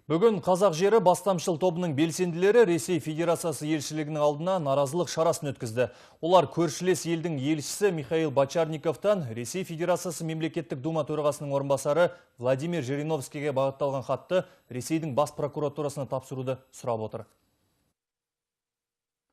Бүгін қазақ жері бастамшыл тобының белсенділері Ресей Федерациясы елшілігінің алдына наразылық шарасын өткізді. Олар көршілес елдің елшісі Михаил Бочарниковтан Ресей Федерациясы мемлекеттік дума төрағасының орынбасары Владимир Жириновскийге бағытталған хатты Ресейдің бас прокуратурасына тапсыруды сұрап отыр.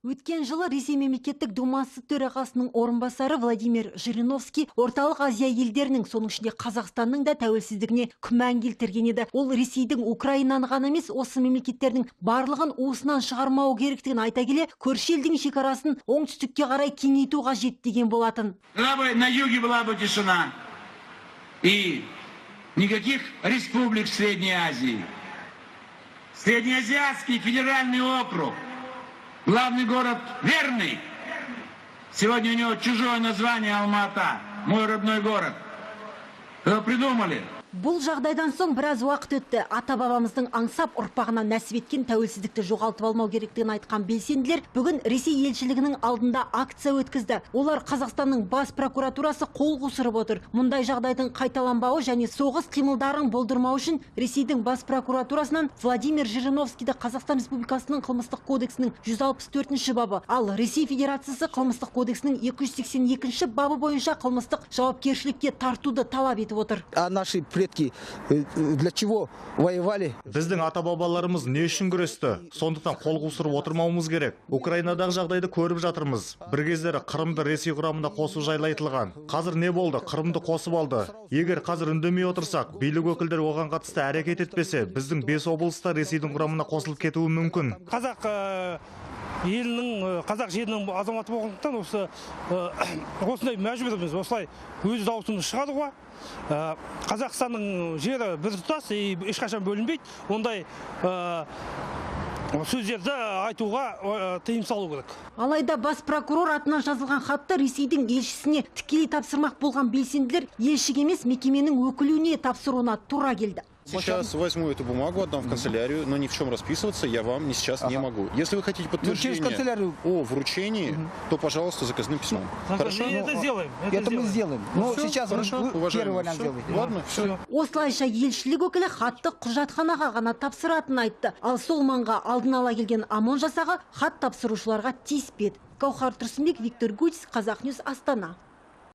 Өткен жылы Ресей мемлекеттік думасы төрағасының орынбасары Владимир Жириновский орталық Азия елдерінің, соның ішінде Қазақстанның да тәуелсіздігіне күмән келтірген еді. Ол Ресейдің Украинаны ғана емес, осы мемлекеттердің барлығын уысынан шығармау керектігін айта келе, көрші елдің шекарасын оңтүстікке қарай кеңейту қажет деген болатын. На юге была бы тишина и никаких республик в Средней Азии. Среднеазиатский федеральный округ. Главный город Верный. Сегодня у него чужое название Алма-Ата, мой родной город. Что придумали? Бұл жағдайдан соң біраз уақыт өтті. Ата-бабамыздың аңсап ұрпағына нәсіп еткен тәуелсіздікті жоғалтып алмау керектігін айтқан белсенділер бүгін Ресей елшілігінің алдында акция өткізді. Олар Қазақстанның бас прокуратурасы қол қусырып отыр. Мұндай жағдайдың қайталанбауы және соғыс қимылдарын болдырмау үшін Ресейдің бас прокуратурасынан Владимир Жириновскийді Қазақстан Республикасының қылмыстық кодексінің 164-ші бабы, ал Ресей Федерациясы қылмыстық кодексінің 282-ші бабы бойынша қылмыстық жауапкершілікке тартуды талап етіп отыр. Для чего воевали? Біздің ата-бабаларымыз не үшін күресті? Сондықтан қол қусырып отырмауымыз керек. Украинадағы жағдайды көріп жатырмыз. Бір кездері Қырымды Ресей құрамында қосу жайлы айтылған. Қазір не болды? Қырымды қосып алды. Егер қазір үндемей отырсақ, билік өкілдері оған қатысты әрекет етпесе, біздің 5 облыста Ресейдің құрамына қосылып кетуі мүмкін. Қазақ жерінің азаматы болғандықтан осындай мәжбүрміз, осылай өз дауысымыз шығады ғой. Қазақстанның жері біртұтас, ешқашан бөлінбейді. Ондай сөздерді айтуға тыйым салу керек. Алайда бас прокурор атынан жазылған хатты Ресейдің елшісіне тікелей тапсырмақ болған белсенділер елшіге емес мекеменің өкіліне тапсыруына тура келді. Сейчас возьму эту бумагу, отдам в канцелярию, но ни в чем расписываться я вам сейчас не могу. Если вы хотите подтверждение о вручении, то, пожалуйста, заказным письмом. Хорошо? Это сделаем. Это мы сделаем. Но сейчас первый вариант сделаем. Ладно, все. Осылайша елшілік өкілі хатты құжатханаға ғана тапсыратын айтты. Ал сол маңға алдын ала келген ОМОН жасағы хат тапсырушыларға тиіспеді. Гаухар Тұрсынбек, Виктор Гудис, Казахньюс, Астана.